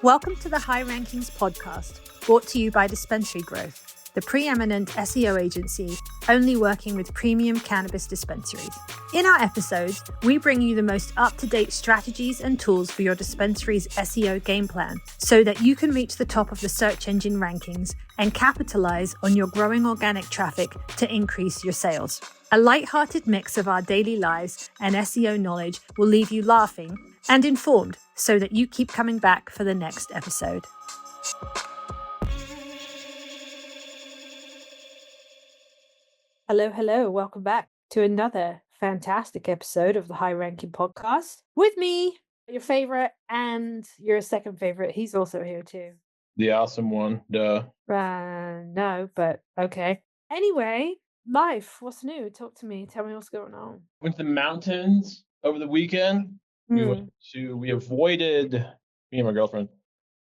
Welcome to the High Rankings podcast, brought to you by Dispensary-Growth, the preeminent SEO agency only working with premium cannabis dispensaries. In our episodes, we bring you the most up-to-date strategies and tools for your dispensary's SEO game plan so that you can reach the top of the search engine rankings and capitalize on your growing organic traffic to increase your sales. A light-hearted mix of our daily lives and SEO knowledge will leave you laughing and informed so that you keep coming back for the next episode. Hello. Welcome back to another fantastic episode of the High Ranking Podcast. With me, your favorite and your second favorite. He's also here too. The awesome one, duh. No, but okay. Anyway, life, what's new? Talk to me. Tell me what's going on. Went to the mountains over the weekend. We avoided, me and my girlfriend,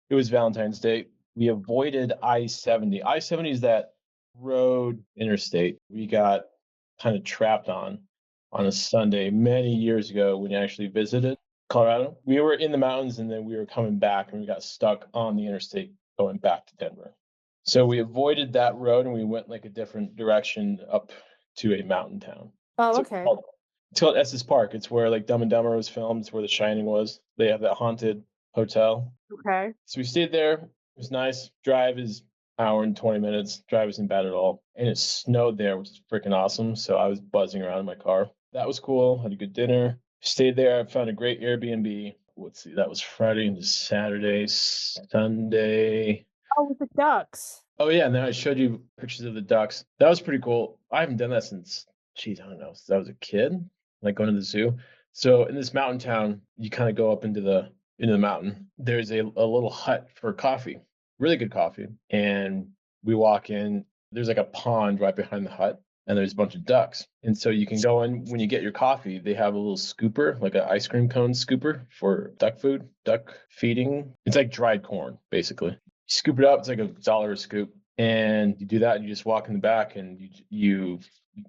it was Valentine's Day. We avoided I-70. I-70 is that road interstate we got kind of trapped on a Sunday many years ago when we actually visited Colorado. We were in the mountains and then we were coming back and we got stuck on the interstate going back to Denver. So we avoided that road and we went like a different direction up to a mountain town. Oh, okay. It's called Estes Park. It's where like Dumb and Dumber was filmed. It's where The Shining was. They have that haunted hotel. Okay. So we stayed there. It was nice. Drive is hour and 20 minutes. Drive isn't bad at all. And it snowed there, which is freaking awesome. So I was buzzing around in my car. That was cool. Had a good dinner. Stayed there. I found a great Airbnb. Let's see. That was Friday into Saturday, Sunday. Oh, with the ducks. Oh, yeah. And then I showed you pictures of the ducks. That was pretty cool. I haven't done that since, I don't know, since I was a kid, like going to the zoo. So in this mountain town, you kind of go up into the mountain. There's a little hut for coffee, really good coffee. And we walk in, there's like a pond right behind the hut and there's a bunch of ducks. And so you can go in when you get your coffee, they have a little scooper, like an ice cream cone scooper for duck food, duck feeding. It's like dried corn, basically. You scoop it up, it's like $1 a scoop. And you do that and you just walk in the back and you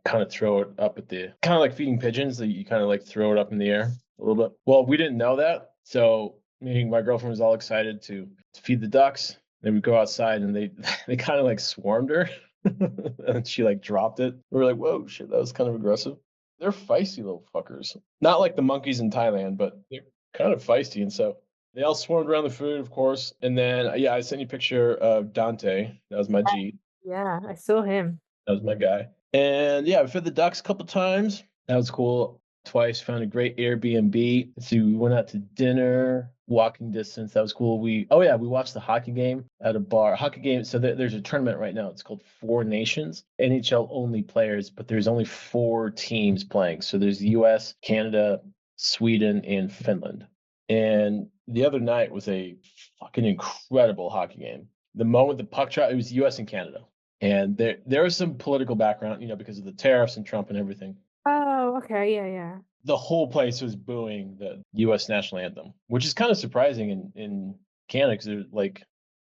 kind of throw it up at the, kind of like feeding pigeons, that you kind of like throw it up in the air a little bit. Well, we didn't know that. So me and my girlfriend was all excited to feed the ducks. Then we go outside and they kind of like swarmed her and she like dropped it. We were like, whoa, shit, that was kind of aggressive. They're feisty little fuckers. Not like the monkeys in Thailand, but they're kind of feisty. And so they all swarmed around the food, of course. And then, I sent you a picture of Dante. That was my G. Yeah, I saw him. That was my guy. And we fed the ducks a couple times. That was cool. Twice, found a great Airbnb. So we went out to dinner, walking distance. That was cool. We watched the hockey game at a bar. Hockey game. So there's a tournament right now. It's called Four Nations, NHL only players, but there's only 4 teams playing. So there's the US, Canada, Sweden, and Finland. And the other night was a fucking incredible hockey game. The moment the puck dropped, it was US and Canada. And there was some political background, because of the tariffs and Trump and everything. Oh, okay. Yeah. The whole place was booing the U.S. national anthem, which is kind of surprising in Canada because they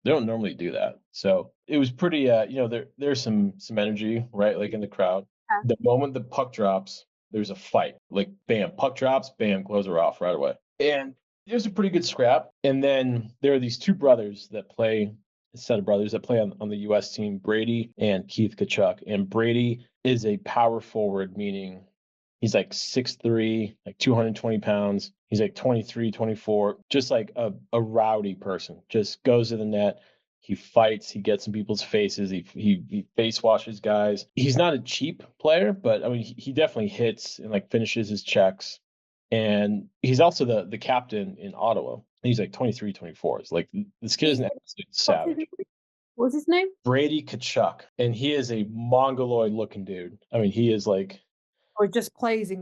don't normally do that. So it was pretty, there's some energy, right? Like in the crowd. The moment the puck drops, there's a fight. Like, bam, puck drops, bam, clothes are off right away. And it was a pretty good scrap. And then there are these 2 brothers that play, a set of brothers that play on the U.S. team, Brady and Keith Tkachuk. And Brady is a power forward, meaning he's like 6'3", like 220 pounds. He's like 23, 24, just like a rowdy person. Just goes to the net. He fights. He gets in people's faces. He face washes guys. He's not a cheap player, but I mean, he definitely hits and like finishes his checks. And he's also the captain in Ottawa. He's like 23, 24. It's like, this kid is an absolute savage. What's his name? Brady Tkachuk. And he is a mongoloid looking dude. I mean, he is like, or just plays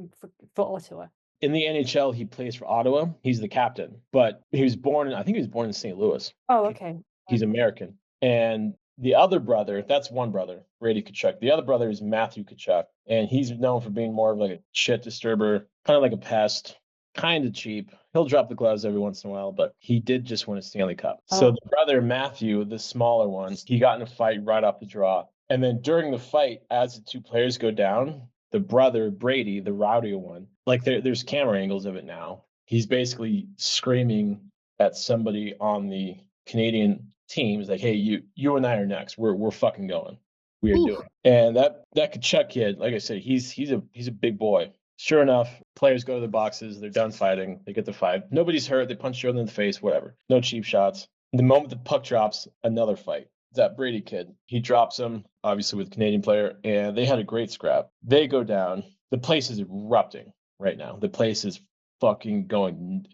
for Ottawa? In the NHL, he plays for Ottawa. He's the captain, but he was born in St. Louis. Oh, okay. He's American. And the other brother, that's one brother, Brady Tkachuk. The other brother is Matthew Tkachuk, and he's known for being more of like a shit disturber, kind of like a pest, kind of cheap. He'll drop the gloves every once in a while, but he did just win a Stanley Cup. Oh. So the brother, Matthew, the smaller one, he got in a fight right off the draw. And then during the fight, as the 2 players go down, the brother, Brady, the rowdy one, like there's camera angles of it now. He's basically screaming at somebody on the Canadian team. He's like, hey, you and I are next. We're fucking going. We are Oof. doing it. And that Kachuk kid, like I said, he's a big boy. Sure enough, players go to the boxes, they're done fighting, they get the fight. Nobody's hurt, they punch each other in the face, whatever. No cheap shots. The moment the puck drops, another fight. That Brady kid, he drops him, obviously with Canadian player, and they had a great scrap. They go down. The place is erupting right now. The place is fucking going,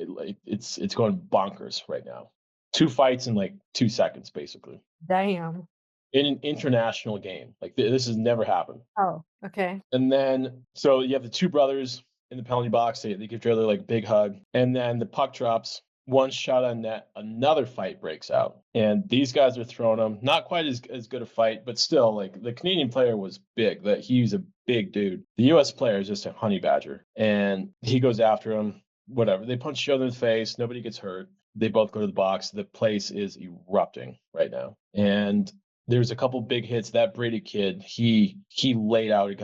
it's going bonkers right now. 2 fights in like 2 seconds, basically. Damn. In an international game. Like this has never happened. Oh, okay. And then, so you have the 2 brothers in the penalty box. They give each other like big hug. And then the puck drops, one shot on net, another fight breaks out. And these guys are throwing them. Not quite as good a fight, but still, like the Canadian player was big. That he's a big dude. The U.S. player is just a honey badger. And he goes after him, whatever. They punch each other in the face. Nobody gets hurt. They both go to the box. The place is erupting right now. And there's a couple big hits. That Brady kid, he laid out a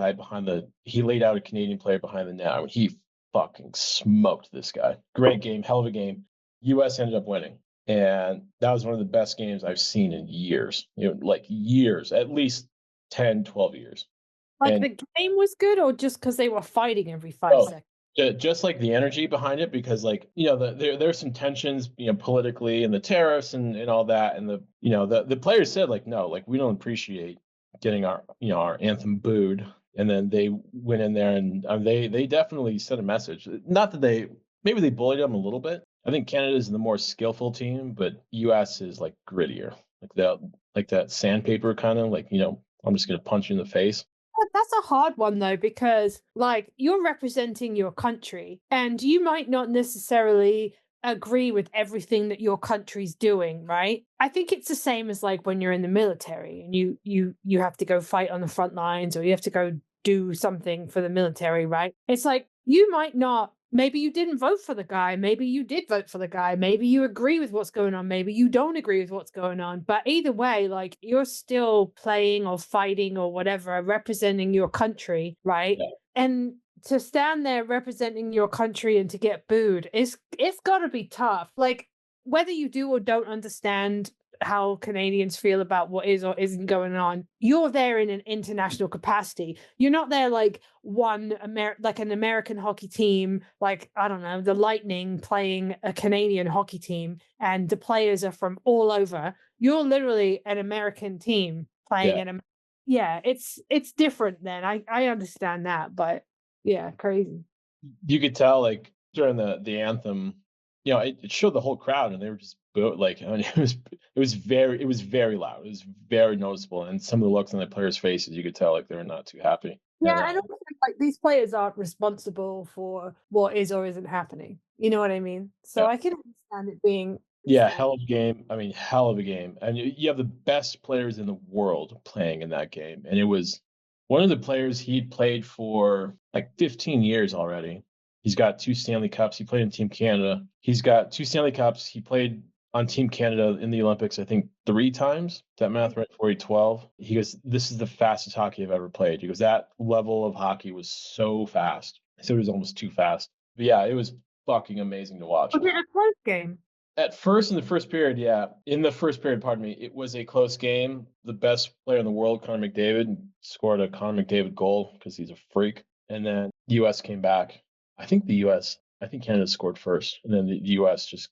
Canadian player behind the net. I mean, he fucking smoked this guy. Great game, hell of a game. US ended up winning. And that was one of the best games I've seen in years. Like years, at least 10, 12 years. Like And the game was good, or just because they were fighting every 5 seconds? just like the energy behind it, because like there's some tensions politically, and the tariffs and all that, and the players said like, no, like we don't appreciate getting our our anthem booed. And then they went in there and they definitely sent a message. Not that maybe they bullied them a little bit. I think Canada is the more skillful team, but US is like grittier, like that sandpaper kind of like, I'm just gonna punch you in the face. That's a hard one though, because like you're representing your country and you might not necessarily agree with everything that your country's doing, right? I think it's the same as like when you're in the military and you have to go fight on the front lines, or you have to go do something for the military, right? It's like you might not, maybe you didn't vote for the guy, maybe you did vote for the guy, maybe you agree with what's going on, maybe you don't agree with what's going on, but either way, like you're still playing or fighting or whatever, representing your country, right? Yeah. And to stand there representing your country and to get booed, it's got to be tough. Like whether you do or don't understand how Canadians feel about what is or isn't going on, you're there in an international capacity. You're not there like like an American hockey team, like I don't know, the Lightning playing a Canadian hockey team, and the players are from all over. You're literally an American team playing it's different then. I understand that, but yeah, crazy. You could tell like during the anthem, it showed the whole crowd, and they were just like, I mean, it was very loud. It was very noticeable, and some of the looks on the players' faces, you could tell like they were not too happy. Yeah, and also like these players aren't responsible for what is or isn't happening. You know what I mean? So I can understand it being hell of a game. I mean, hell of a game, and you have the best players in the world playing in that game, and it was one of the players he'd played for like 15 years already. He's got 2 Stanley Cups. He played in Team Canada. He's got 2 Stanley Cups. He played on Team Canada in the Olympics, I think 3 times. Is that math right? 12. He goes, this is the fastest hockey I've ever played. He goes, that level of hockey was so fast. I said it was almost too fast. But yeah, it was fucking amazing to watch. Was it a close game? At first, in the first period, yeah. In the first period, pardon me, it was a close game. The best player in the world, Connor McDavid, scored a Connor McDavid goal because he's a freak. And then the U.S. came back. I think Canada scored first, and then the U.S. just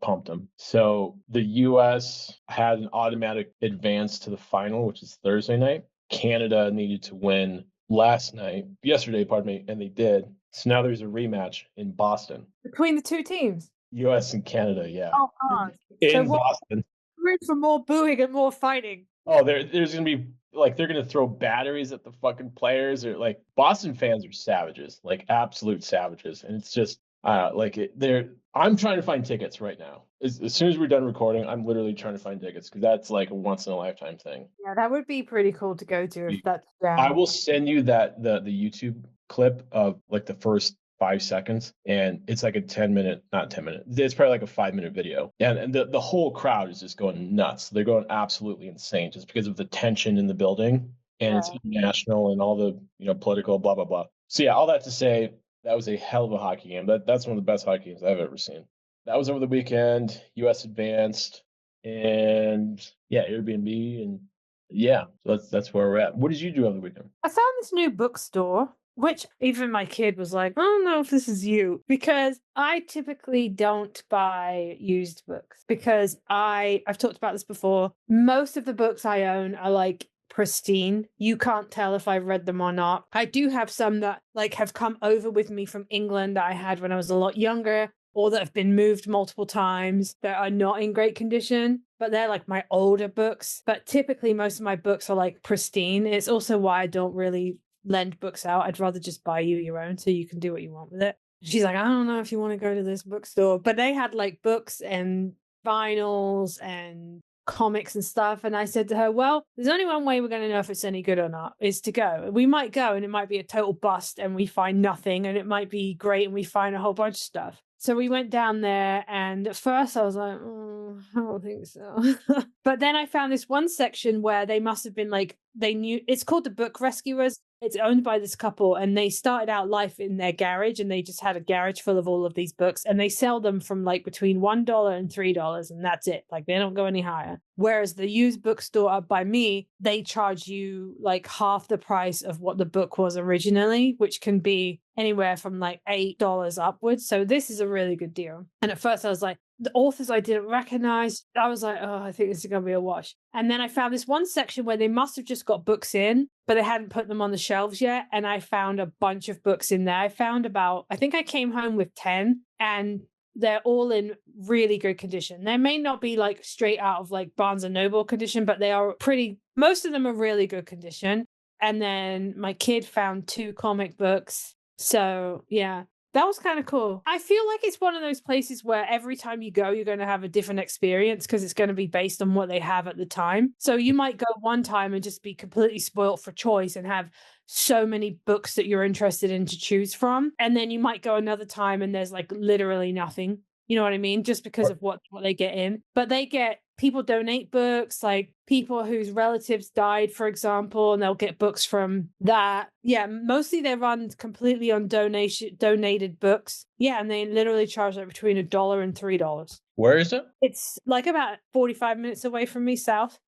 pumped them. So the U.S. had an automatic advance to the final, which is Thursday night. Canada needed to win yesterday, and they did. So now there's a rematch in Boston. Between the two teams? U.S. and Canada, yeah. Oh, God. In Boston. Room for more booing and more fighting. Oh, there's going to be, like, they're going to throw batteries at the fucking players. Or like, Boston fans are savages, like absolute savages. And it's just, I'm trying to find tickets right now. As soon as we're done recording, I'm literally trying to find tickets because that's like a once in a lifetime thing. Yeah, that would be pretty cool to go to if that's down. I will send you the YouTube clip of like the first 5 seconds, and it's like a 10-minute, not 10 minute. It's probably like a 5-minute video, and the whole crowd is just going nuts. They're going absolutely insane just because of the tension in the building, and it's international and all the political blah blah blah. So yeah, all that to say, that was a hell of a hockey game. That's one of the best hockey games I've ever seen. that was over the weekend. US Advanced, and yeah, Airbnb, and yeah, so that's where we're at. What did you do over the weekend? I found this new bookstore, which even my kid was like, I don't know if this is you, because I typically don't buy used books because I've talked about this before. Most of the books I own are like pristine. You can't tell if I've read them or not. I do have some that like have come over with me from England that I had when I was a lot younger, or that have been moved multiple times that are not in great condition, but they're like my older books. But typically most of my books are like pristine. It's also why I don't really lend books out. I'd rather just buy you your own so you can do what you want with it. She's like, I don't know if you want to go to this bookstore, but they had like books and vinyls and comics and stuff. And I said to her, well, there's only one way we're going to know if it's any good or not, is to go. We might go and it might be a total bust and we find nothing, and it might be great and we find a whole bunch of stuff. So we went down there, and at first I was like, I don't think so. But then I found this one section where they must have been like, they knew, it's called the Book Rescuers. It's owned by this couple, and they started out life in their garage, and they just had a garage full of all of these books, and they sell them from like between $1 and $3, and that's it. Like they don't go any higher. Whereas the used bookstore up by me, they charge you like half the price of what the book was originally, which can be anywhere from like $8 upwards. So this is a really good deal. And at first I was like, the authors I didn't recognize, I was like, oh, I think this is going to be a wash. And then I found this one section where they must have just got books in, but they hadn't put them on the shelves yet. And I found a bunch of books in there. I found about, I think I came home with 10, and they're all in really good condition. They may not be like straight out of like Barnes and Noble condition, but they are pretty, most of them are really good condition. And then my kid found 2 comic books. So yeah, that was kind of cool. I feel like it's one of those places where every time you go, you're going to have a different experience because it's going to be based on what they have at the time. So you might go one time and just be completely spoilt for choice and have so many books that you're interested in to choose from. And then you might go another time and there's like literally nothing. You know what I mean? Just because of what they get in. But they get, people donate books, like people whose relatives died, for example, and they'll get books from that. Yeah, mostly they run completely on donated books. Yeah, and they literally charge like between $1 and $3. Where is it? It's like about 45 minutes away from me, south.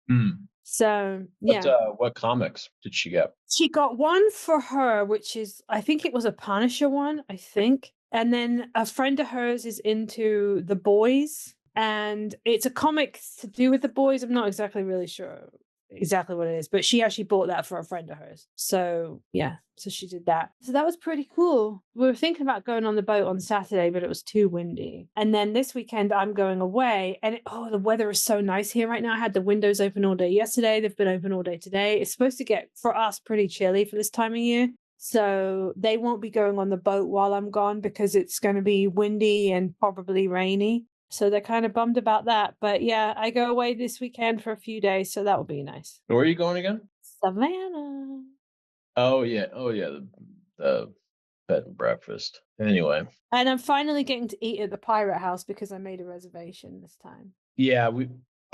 So yeah. What comics did she get? She got one for her, which is, I think it was a Punisher one, I think. And then a friend of hers is into The Boys, and it's a comic to do with The Boys. I'm not exactly really sure exactly what it is, but she actually bought that for a friend of hers. So yeah, so she did that. So that was pretty cool. We were thinking about going on the boat on Saturday, but it was too windy. And then this weekend I'm going away, and the weather is so nice here right now. I had the windows open all day yesterday. They've been open all day today. It's supposed to get, for us, pretty chilly for this time of year. So they won't be going on the boat while I'm gone because it's going to be windy and probably rainy. So they're kind of bummed about that. But yeah, I go away this weekend for a few days, so that will be nice. Where are you going again? Savannah. Oh yeah. The bed and breakfast. Anyway. And I'm finally getting to eat at the Pirate House because I made a reservation this time. Yeah,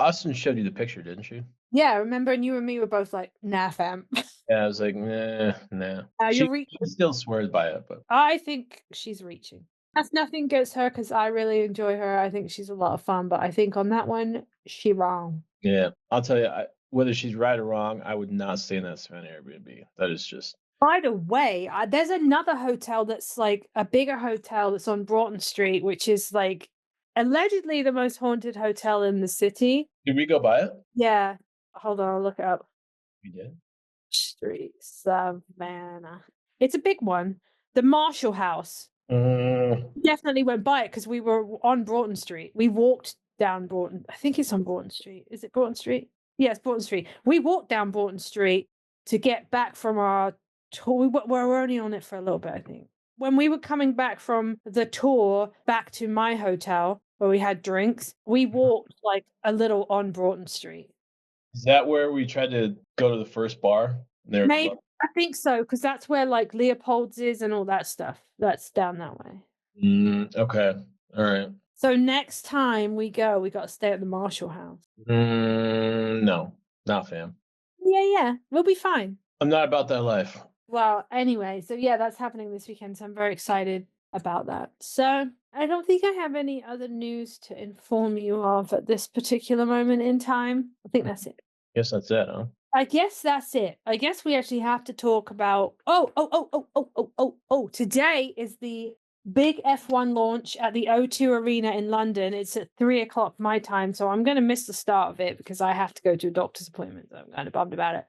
Austin showed you the picture, didn't she? Yeah, remember? And you and me were both like, nah, fam. Yeah, I was like, nah. You're reaching. She still swears by it, but I think she's reaching. That's nothing against her because I really enjoy her. I think she's a lot of fun, but I think on that one, she wrong. yeah, I'll tell you, whether she's right or wrong, I would not stay in that Savannah Airbnb. That is just. By the way, there's another hotel that's like a bigger hotel that's on Broughton Street, which is like allegedly the most haunted hotel in the city. Did we go by it? Yeah. Hold on, I'll look it up. We did. Street, Savannah. It's a big one. The Marshall House. Definitely went by it because we were on Broughton Street. We walked down Broughton. I think it's on Broughton Street. Is it Broughton Street? Yes, Broughton Street. We walked down Broughton Street to get back from our tour. We were only on it for a little bit, I think. When we were coming back from the tour back to my hotel where we had drinks, we walked like a little on Broughton Street. Is that where we tried to go to the first bar? Maybe, I think so, because that's where like Leopold's is and all that stuff. That's down that way. Okay. All right. So next time we go, we got to stay at the Marshall House. No, not fam. Yeah, we'll be fine. I'm not about that life. Well, anyway, so yeah, that's happening this weekend. So I'm very excited about that. So I don't think I have any other news to inform you of at this particular moment in time. I think that's it. Guess that's it, huh? I guess that's it. I guess we actually have to talk about today is the big F1 launch at the O2 Arena in London. It's at 3 o'clock my time, so I'm gonna miss the start of it because I have to go to a doctor's appointment. So I'm kind of bummed about it.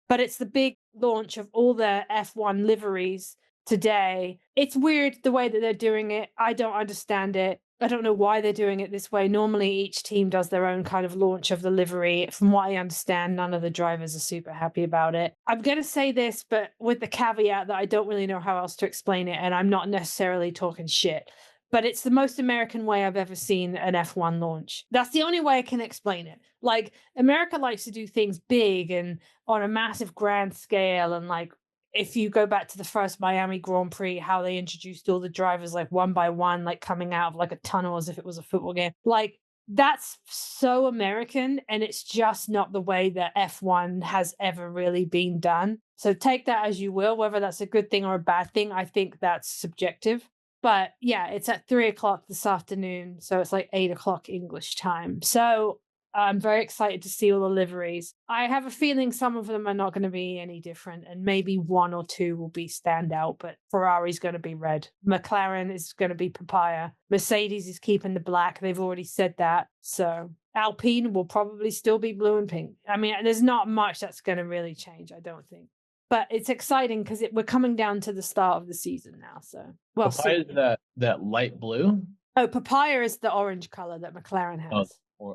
But it's the big launch of all the F1 liveries today. It's weird the way that they're doing it. I don't understand it. I don't know why they're doing it this way. Normally, each team does their own kind of launch of the livery. From what I understand, none of the drivers are super happy about it. I'm going to say this, but with the caveat that I don't really know how else to explain it, and I'm not necessarily talking shit. But it's the most American way I've ever seen an F1 launch. That's the only way I can explain it. Like, America likes to do things big and on a massive grand scale, and like, if you go back to the first Miami Grand Prix, how they introduced all the drivers like one by one, like coming out of like a tunnel as if it was a football game. Like, that's so American, and it's just not the way that F1 has ever really been done. So take that as you will, whether that's a good thing or a bad thing. I think that's subjective. But yeah, it's at 3 o'clock this afternoon. So it's like 8 o'clock English time. So I'm very excited to see all the liveries. I have a feeling some of them are not going to be any different, and maybe one or two will be standout, but Ferrari's going to be red. McLaren is going to be papaya. Mercedes is keeping the black. They've already said that. So Alpine will probably still be blue and pink. I mean, there's not much that's going to really change, I don't think. But it's exciting because we're coming down to the start of the season now. So, well, Papaya is that light blue? Oh, papaya is the orange color that McLaren has. Yeah.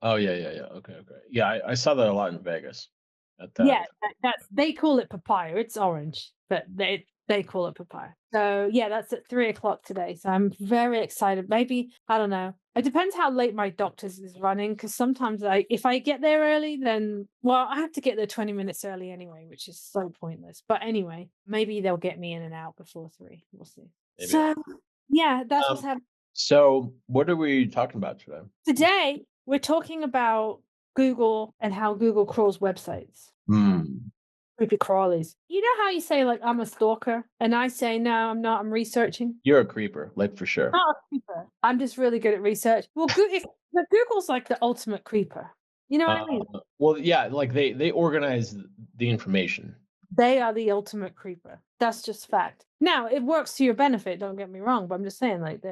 Okay. Yeah, I saw that a lot in Vegas. At that. Yeah, they call it papaya. It's orange, but they call it papaya. So yeah, that's at 3 o'clock today. So I'm very excited. Maybe, I don't know. It depends how late my doctor's is running, because sometimes if I get there early, then I have to get there 20 minutes early anyway, which is so pointless. But anyway, maybe they'll get me in and out before 3. We'll see. Maybe. So yeah, that's what's happening. So what are we talking about today? Today, we're talking about Google and how Google crawls websites. Creepy crawlies. You know how you say, like, I'm a stalker? And I say, no, I'm not. I'm researching. You're a creeper, like, for sure. Not a creeper. I'm just really good at research. Well, Google's like the ultimate creeper. You know what I mean? Well, yeah, like they organize the information. They are the ultimate creeper. That's just fact. Now, it works to your benefit, don't get me wrong, but I'm just saying, like,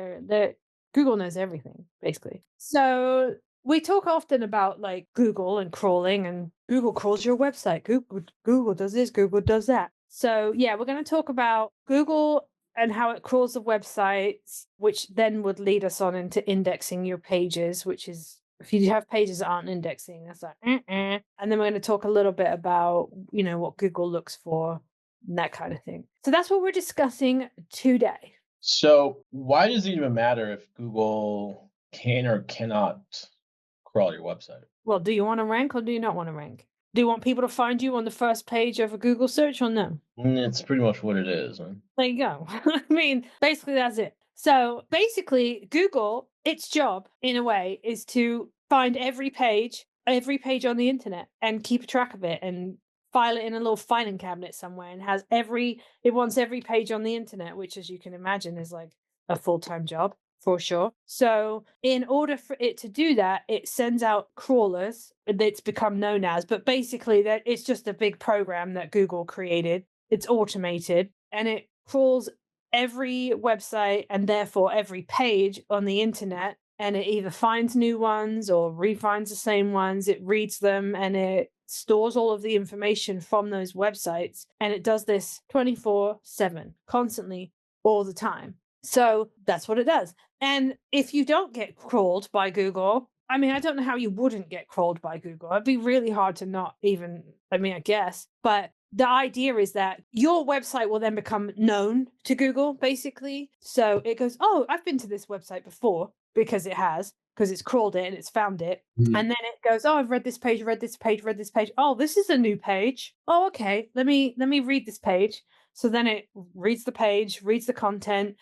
Google knows everything, basically. So we talk often about like Google and crawling, and Google crawls your website. Google does this, Google does that. So yeah, we're going to talk about Google and how it crawls the websites, which then would lead us on into indexing your pages, which is, if you have pages that aren't indexing, that's like, And then we're going to talk a little bit about, what Google looks for and that kind of thing. So that's what we're discussing today. So why does it even matter if Google can or cannot crawl your website? Well, do you want to rank or do you not want to rank? Do you want people to find you on the first page of a Google search or no? It's pretty much what it is. Huh? There you go. I mean, basically that's it. So basically, Google, its job in a way is to find every page on the internet and keep track of it and file it in a little filing cabinet somewhere, and it wants every page on the internet, which, as you can imagine, is like a full-time job for sure. So in order for it to do that, it sends out crawlers that's become known as, but basically that it's just a big program that Google created. It's automated, and it crawls every website and therefore every page on the internet, and it either finds new ones or refinds the same ones. It reads them and it stores all of the information from those websites, and it does this 24/7, constantly, all the time. So that's what it does. And if you don't get crawled by Google, I mean, I don't know how you wouldn't get crawled by Google. It'd be really hard to not even, I guess. But the idea is that your website will then become known to Google, basically. So it goes, oh, I've been to this website before, because it's crawled it and it's found it. And then it goes, oh, I've read this page, read this page, read this page. Oh, this is a new page. Oh, okay. Let me read this page. So then it reads the page, reads the content,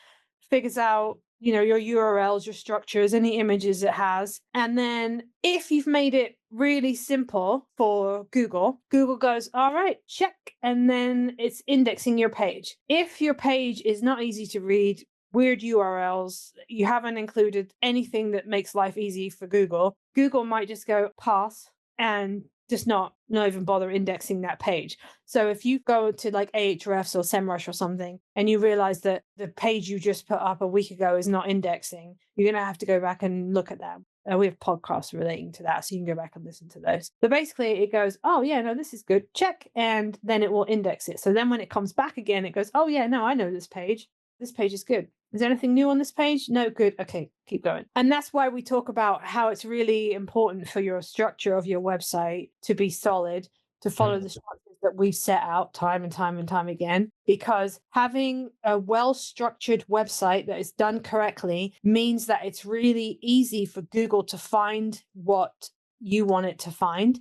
figures out, your URLs, your structures, any images it has. And then if you've made it really simple for Google goes, all right, check. And then it's indexing your page. If your page is not easy to read, weird URLs, you haven't included anything that makes life easy for Google, Google might just go pass and just not even bother indexing that page. So if you go to like Ahrefs or SEMrush or something and you realize that the page you just put up a week ago is not indexing, you're going to have to go back and look at that. We have podcasts relating to that, so you can go back and listen to those. But basically it goes, oh yeah, no, this is good, check, and then it will index it. So then when it comes back again, it goes, oh yeah, no, I know this page is good. Is there anything new on this page? No, good. Okay, keep going. And that's why we talk about how it's really important for your structure of your website to be solid, to follow the structures that we've set out time and time again, because having a well-structured website that is done correctly means that it's really easy for Google to find what you want it to find.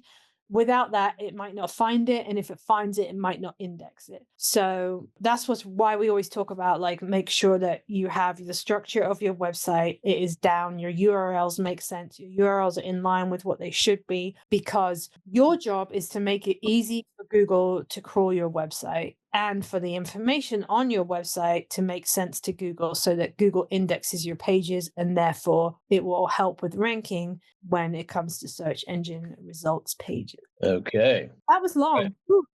Without that, it might not find it. And if it finds it, it might not index it. So that's why we always talk about, like, make sure that you have the structure of your website. It is down. Your URLs make sense. Your URLs are in line with what they should be, because your job is to make it easy for Google to crawl your website and for the information on your website to make sense to Google, so that Google indexes your pages, and therefore it will help with ranking when it comes to search engine results pages. Okay. That was long.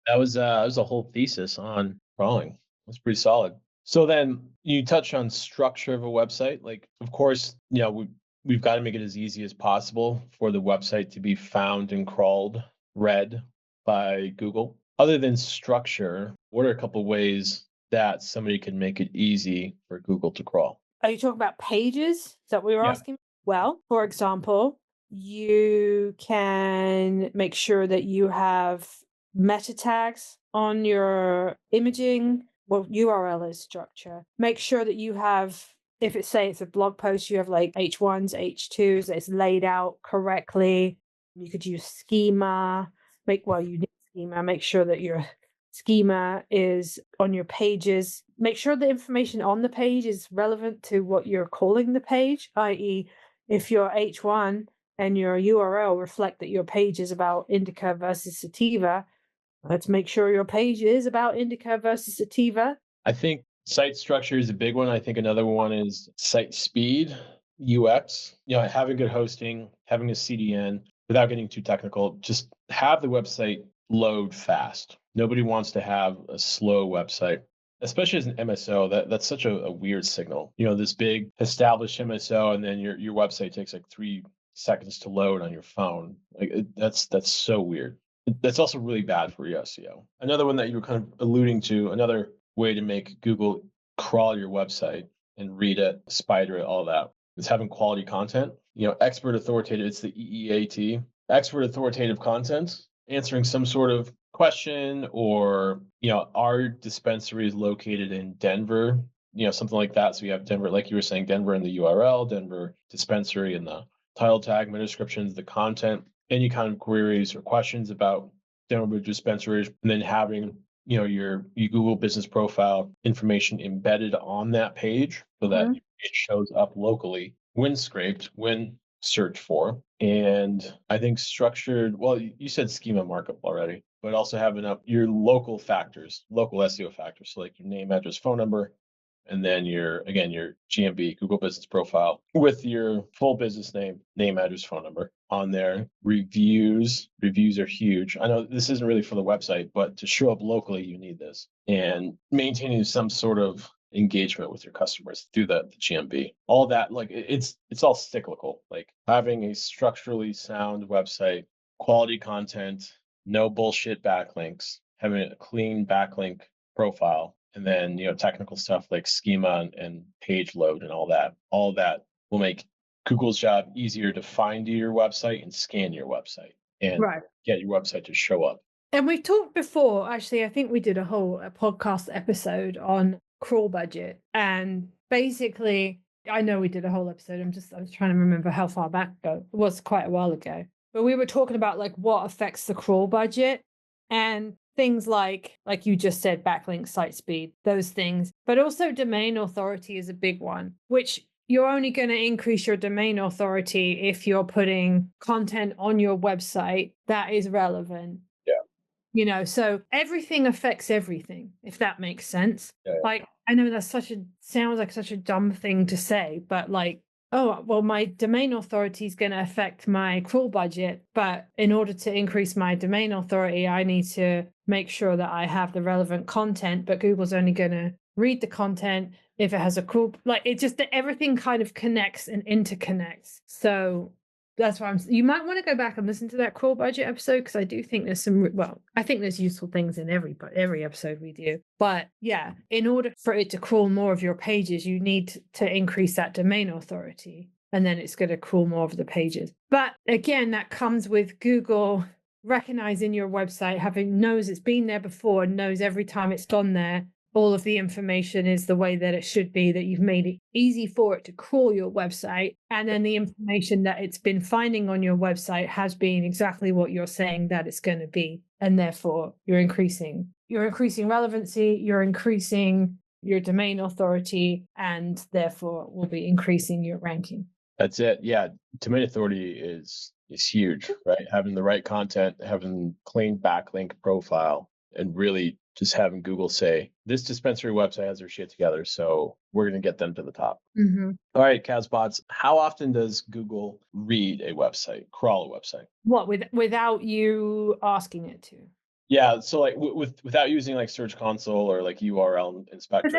That was a whole thesis on crawling. That's pretty solid. So then you touch on structure of a website. Like, of course, we've got to make it as easy as possible for the website to be found and crawled, read by Google. Other than structure, what are a couple of ways that somebody can make it easy for Google to crawl? Are you talking about pages? Is that what you're asking? Well, for example, you can make sure that you have meta tags on your imaging. Well, URL is structure. Make sure that you have, if it's a blog post, you have like H1s, H2s, it's laid out correctly. You could use schema. You need schema. Make sure that your schema is on your pages. Make sure the information on the page is relevant to what you're calling the page, i.e., if your H1 and your URL reflect that your page is about indica versus sativa, let's make sure your page is about indica versus sativa. I think site structure is a big one. I think another one is site speed, UX. Having good hosting, having a CDN, without getting too technical, just have the website load fast. Nobody wants to have a slow website, especially as an MSO. That's such a weird signal. This big established MSO, and then your website takes like 3 seconds to load on your phone. That's so weird. That's also really bad for your SEO. Another one that you were kind of alluding to, another way to make Google crawl your website and read it, spider it, all that, is having quality content. Expert authoritative, it's the EEAT. Expert authoritative content, answering some sort of question, or, our dispensary is located in Denver, something like that. So you have Denver, like you were saying, Denver in the URL, Denver dispensary in the title tag, meta descriptions, the content, any kind of queries or questions about Denver dispensaries, and then having your Google business profile information embedded on that page, so that it shows up locally when scraped, when searched for. And I think structured, well, you said schema markup already, but also having up your local factors, local SEO factors, so like your name, address, phone number, and then your GMB, Google Business Profile, with your full business name, address, phone number on there. Reviews are huge. I know this isn't really for the website, but to show up locally, you need this. And maintaining some sort of engagement with your customers through the GMB. All that, like, it's all cyclical. Like, having a structurally sound website, quality content, no bullshit backlinks, having a clean backlink profile, and then technical stuff like schema and page load and all that will make Google's job easier to find your website and scan your website and get your website to show up. And we've talked before, actually, I think we did a whole podcast episode on crawl budget. And basically, I know we did a whole episode. I was trying to remember how far back ago. It was quite a while ago. But we were talking about like what affects the crawl budget, and things like you just said, backlink, site speed, those things. But also domain authority is a big one, which you're only going to increase your domain authority if you're putting content on your website that is relevant. Yeah. So everything affects everything, if that makes sense. Yeah. Like, I know that's sounds like such a dumb thing to say, but like, oh, well, my domain authority is going to affect my crawl budget. But in order to increase my domain authority, I need to make sure that I have the relevant content, but Google's only going to read the content if it has a crawl. Like, it's just that everything kind of connects and interconnects. So that's why you might want to go back and listen to that crawl budget episode, because I do think there's I think there's useful things in every episode we do. But yeah, in order for it to crawl more of your pages, you need to increase that domain authority, and then it's going to crawl more of the pages. But again, that comes with Google recognizing your website, knows it's been there before, and knows every time it's gone there, all of the information is the way that it should be, that you've made it easy for it to crawl your website. And then the information that it's been finding on your website has been exactly what you're saying that it's going to be. And therefore you're increasing relevancy, you're increasing your domain authority, and therefore will be increasing your ranking. That's it. Yeah. Domain authority is huge, right? Having the right content, having clean backlink profile, and really just having Google say, this dispensary website has their shit together, so we're going to get them to the top. Mm-hmm. All right, Casbots, how often does Google read a website, crawl a website? What, without you asking it to? Yeah, so like without using like Search Console or like URL Inspector.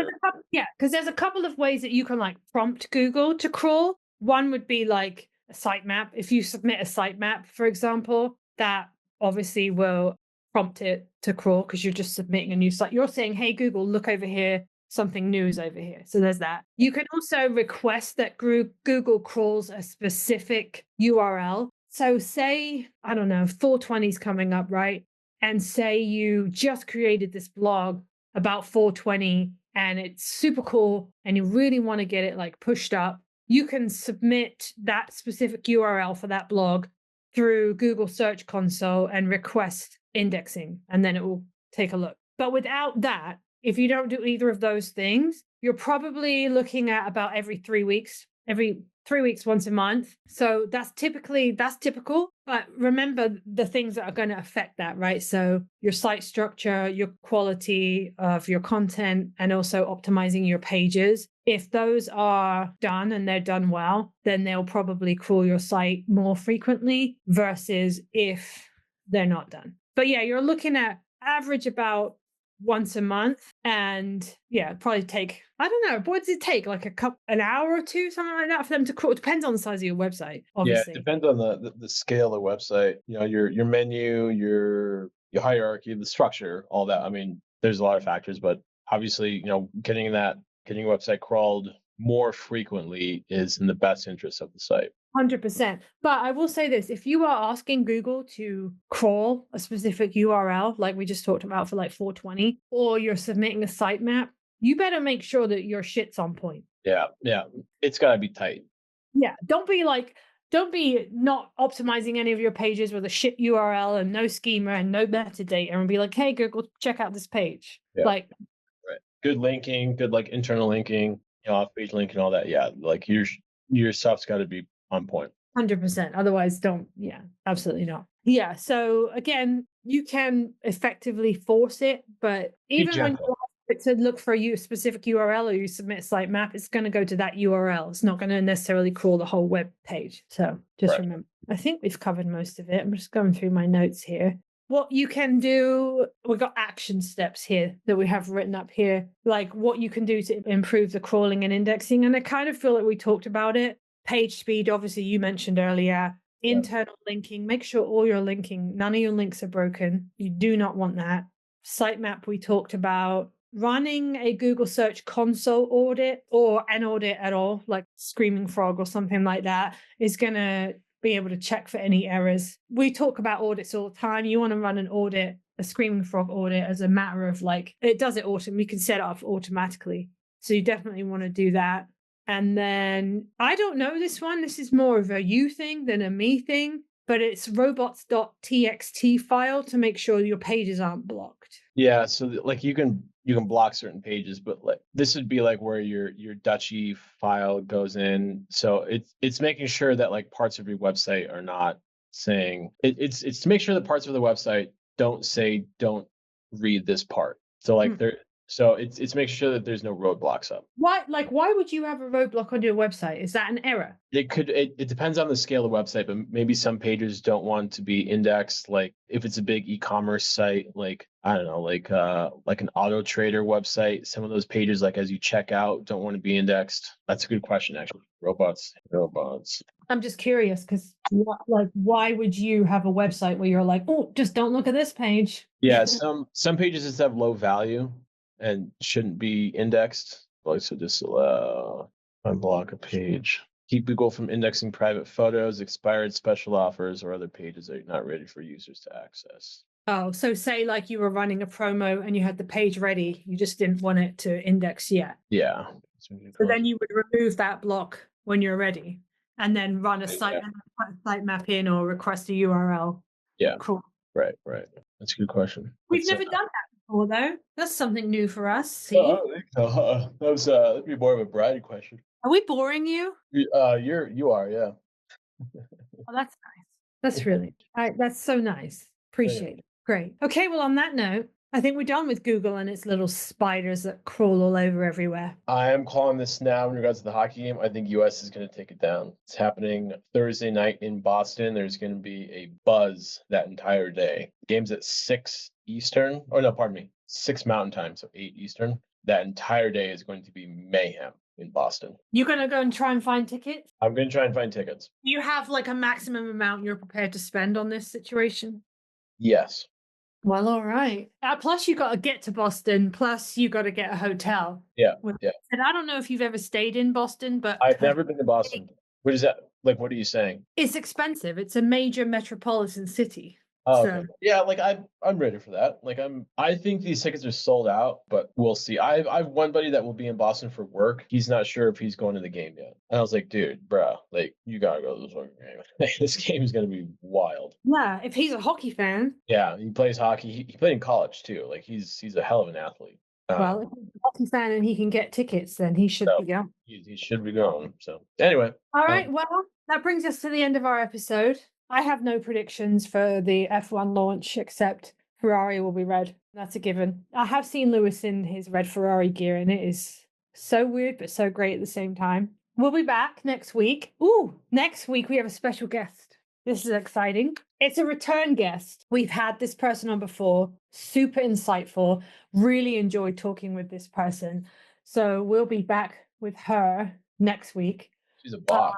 Because there's a couple of ways that you can like prompt Google to crawl. One would be like a sitemap. If you submit a sitemap, for example, that obviously will prompt it to crawl because you're just submitting a new site. You're saying, hey, Google, look over here. Something new is over here. So there's that. You can also request that Google crawls a specific URL. So say, I don't know, 420 is coming up, right? And say you just created this blog about 420 and it's super cool and you really want to get it like pushed up. You can submit that specific URL for that blog through Google Search Console and request indexing, and then it will take a look. But without that, if you don't do either of those things, you're probably looking at about every 3 weeks, once a month. So that's typical. But remember the things that are going to affect that, right? So your site structure, your quality of your content, and also optimizing your pages. If those are done and they're done well, then they'll probably crawl your site more frequently versus if they're not done. But yeah, you're looking at average about once a month, and yeah, probably take, I don't know, what does it take, like an hour or two, something like that, for them to crawl? It depends on the size of your website, obviously. Yeah, it depends on the scale of the website, your menu, your hierarchy, the structure, all that. I mean, there's a lot of factors, but obviously, getting your website crawled more frequently is in the best interest of the site. 100%. But I will say this, if you are asking Google to crawl a specific URL, like we just talked about for like 420, or you're submitting a sitemap, you better make sure that your shit's on point. Yeah. It's got to be tight. Yeah. Don't be not optimizing any of your pages with a shit URL and no schema and no metadata and be like, hey, Google, check out this page. Yeah. Like, right. Good linking, good like internal linking, off-page linking, all that. Yeah. Like your stuff's got to be on point. 100%. Otherwise, absolutely not. Yeah. So again, you can effectively force it, but even when you ask it to look for a specific URL or you submit a sitemap, it's going to go to that URL. It's not going to necessarily crawl the whole web page. So just remember, I think we've covered most of it. I'm just going through my notes here. What you can do, we've got action steps here that we have written up here, like what you can do to improve the crawling and indexing. And I kind of feel like we talked about it. Page speed, obviously, you mentioned earlier. Internal linking, make sure all your linking, none of your links are broken. You do not want that. Sitemap, we talked about. Running a Google Search Console audit or an audit at all, like Screaming Frog or something like that, is going to be able to check for any errors. We talk about audits all the time. You want to run an audit, a Screaming Frog audit, as a matter of like, it does it automatically. You can set it up automatically. So you definitely want to do that. And then, I don't know this one. This is more of a you thing than a me thing, but it's robots.txt file to make sure your pages aren't blocked. Yeah, so like you can block certain pages, but like this would be like where your Dutchy file goes in. So it's making sure that like parts of your website are not saying it's to make sure that parts of the website don't say don't read this part. So like so it's making sure that there's no roadblocks up. Why would you have a roadblock on your website? Is that an error? It depends on the scale of the website, but maybe some pages don't want to be indexed. Like if it's a big e-commerce site, like I don't know, like an auto trader website, some of those pages, like as you check out, don't want to be indexed. That's a good question, actually. Robots. I'm just curious because why would you have a website where you're like, oh, just don't look at this page? Yeah, some pages just have low value and shouldn't be indexed. Like so just unblock a page. Keep Google from indexing private photos, expired special offers, or other pages that are not ready for users to access. Oh, so say like you were running a promo and you had the page ready, you just didn't want it to index yet. Yeah. So then you would remove that block when you're ready and then run a site map in or request a URL. Yeah. Cool. Right. That's a good question. We've never done that before, though. That's something new for us. See? I don't think so. That'd be more of a Brady question. Are we boring you? You are, yeah. Oh, that's nice. That's really that's so nice. Appreciate it. Great. Okay, well, on that note, I think we're done with Google and its little spiders that crawl all over everywhere. I am calling this now in regards to the hockey game. I think US is going to take it down. It's happening Thursday night in Boston. There's going to be a buzz that entire day. The game's at 6 Eastern. Oh, no, pardon me. 6 Mountain Time, so 8 Eastern. That entire day is going to be mayhem in Boston. You're going to go and try and find tickets? I'm going to try and find tickets. Do you have like a maximum amount you're prepared to spend on this situation? Yes. Well, all right. Plus, you got to get to Boston. Plus, you got to get a hotel. Yeah. And I don't know if you've ever stayed in Boston, but I've never been to Boston. What is that? Like, what are you saying? It's expensive. It's a major metropolitan city. Oh, okay. Yeah, like I'm ready for that. Like I think these tickets are sold out, but we'll see. I've one buddy that will be in Boston for work. He's not sure if he's going to the game yet. And I was like, dude, bro, like you gotta go to this fucking game. This game is gonna be wild. Yeah, if he's a hockey fan. Yeah, he plays hockey. He played in college too. Like he's a hell of an athlete. Well, if he's a hockey fan and he can get tickets, then he should be going. He should be going. So anyway. All right. Well, that brings us to the end of our episode. I have no predictions for the F1 launch except Ferrari will be red. That's a given. I have seen Lewis in his red Ferrari gear and it is so weird but so great at the same time. We'll be back next week. Ooh, next week we have a special guest. This is exciting. It's a return guest. We've had this person on before. Super insightful. Really enjoyed talking with this person. So we'll be back with her next week. She's a boss.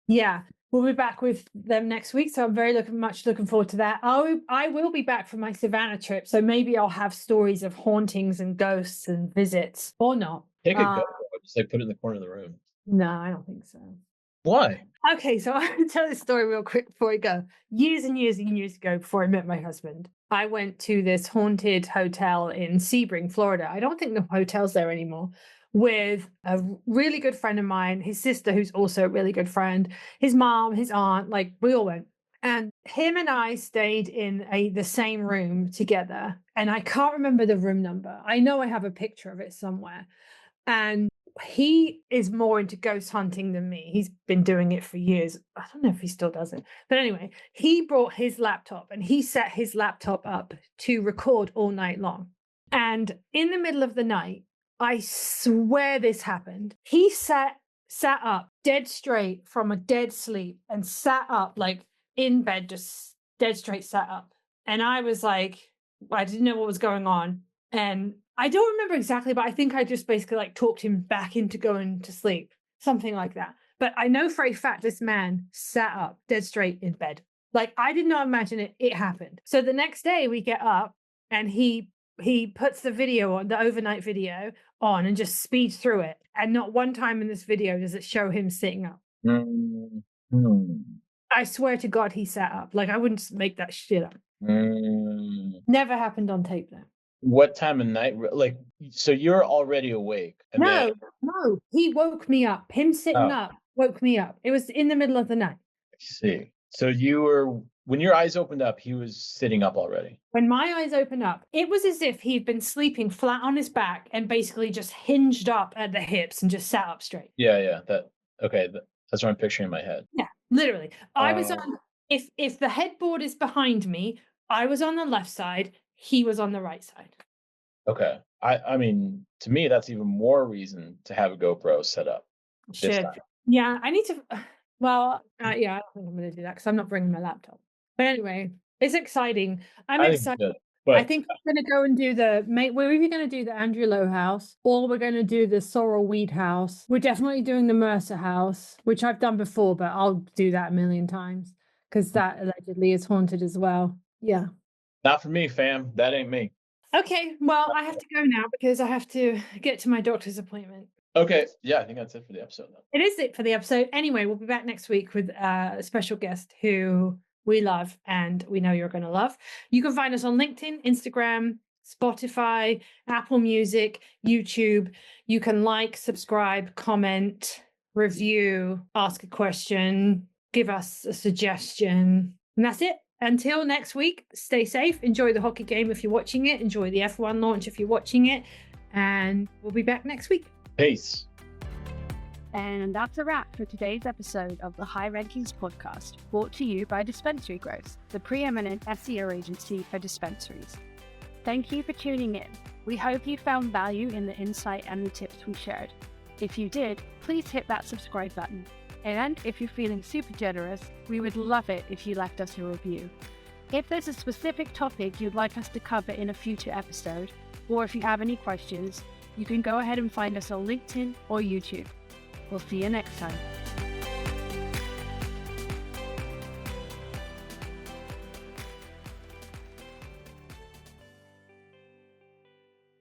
Yeah. We'll be back with them next week, so I'm very much looking forward to that. I will be back from my Savannah trip, so maybe I'll have stories of hauntings and ghosts and visits, or not. Take a go, just like put it in the corner of the room. No, I don't think so. Why? Okay, so I'm going to tell this story real quick before I go. Years and years and years ago, before I met my husband, I went to this haunted hotel in Sebring, Florida. I don't think the hotel's there anymore. With a really good friend of mine, his sister, who's also a really good friend, his mom, his aunt, like we all went. And him and I stayed in the same room together. And I can't remember the room number. I know I have a picture of it somewhere. And he is more into ghost hunting than me. He's been doing it for years. I don't know if he still does it. But anyway, he brought his laptop and he set his laptop up to record all night long. And in the middle of the night, I swear this happened. He sat up dead straight from a dead sleep and sat up like in bed, just dead straight sat up. And I was like, I didn't know what was going on. And I don't remember exactly, but I think I just basically like talked him back into going to sleep, something like that. But I know for a fact this man sat up dead straight in bed. Like I did not imagine it happened. So the next day we get up and he puts the video on, the overnight video on, and just speeds through it. And not one time in this video does it show him sitting up. Mm-hmm. I swear to God, he sat up. Like I wouldn't make that shit up. Never happened on tape though. What time of night? Like, so you're already awake? And No. He woke me up. Him sitting up woke me up. It was in the middle of the night. I see. So you were, when your eyes opened up, he was sitting up already. When my eyes opened up, it was as if he'd been sleeping flat on his back and basically just hinged up at the hips and just sat up straight. Yeah. That's what I'm picturing in my head. Yeah, literally. I was on, if the headboard is behind me, I was on the left side, he was on the right side. Okay. I mean, to me, that's even more reason to have a GoPro set up this Should. time. Yeah, I need to. Well, yeah, I don't think I'm going to do that because I'm not bringing my laptop. But anyway, it's exciting. I'm I think excited. it's good, I but think we're going to go and do we're either going to do the Andrew Lowe house or we're going to do the Sorrel Weed house. We're definitely doing the Mercer house, which I've done before, but I'll do that a million times because that allegedly is haunted as well. Yeah. not for me, fam. That ain't me. Okay. Well, I have to go now because I have to get to my doctor's appointment. Okay. Yeah, I think that's it for the episode then. It is it for the episode. Anyway, we'll be back next week with a special guest who we love and we know you're going to love. You can find us on LinkedIn, Instagram, Spotify, Apple Music, YouTube. You can like, subscribe, comment, review, ask a question, give us a suggestion. And that's it. Until next week, stay safe. Enjoy the hockey game if you're watching it. Enjoy the F1 launch if you're watching it. And we'll be back next week. Peace. And that's a wrap for today's episode of the High Rankings podcast, brought to you by Dispensary-Growth, the preeminent SEO agency for dispensaries. Thank you for tuning in. We hope you found value in the insight and the tips we shared. If you did, please hit that subscribe button. And if you're feeling super generous, we would love it if you left us a review. If there's a specific topic you'd like us to cover in a future episode, or if you have any questions, you can go ahead and find us on LinkedIn or YouTube. We'll see you next time.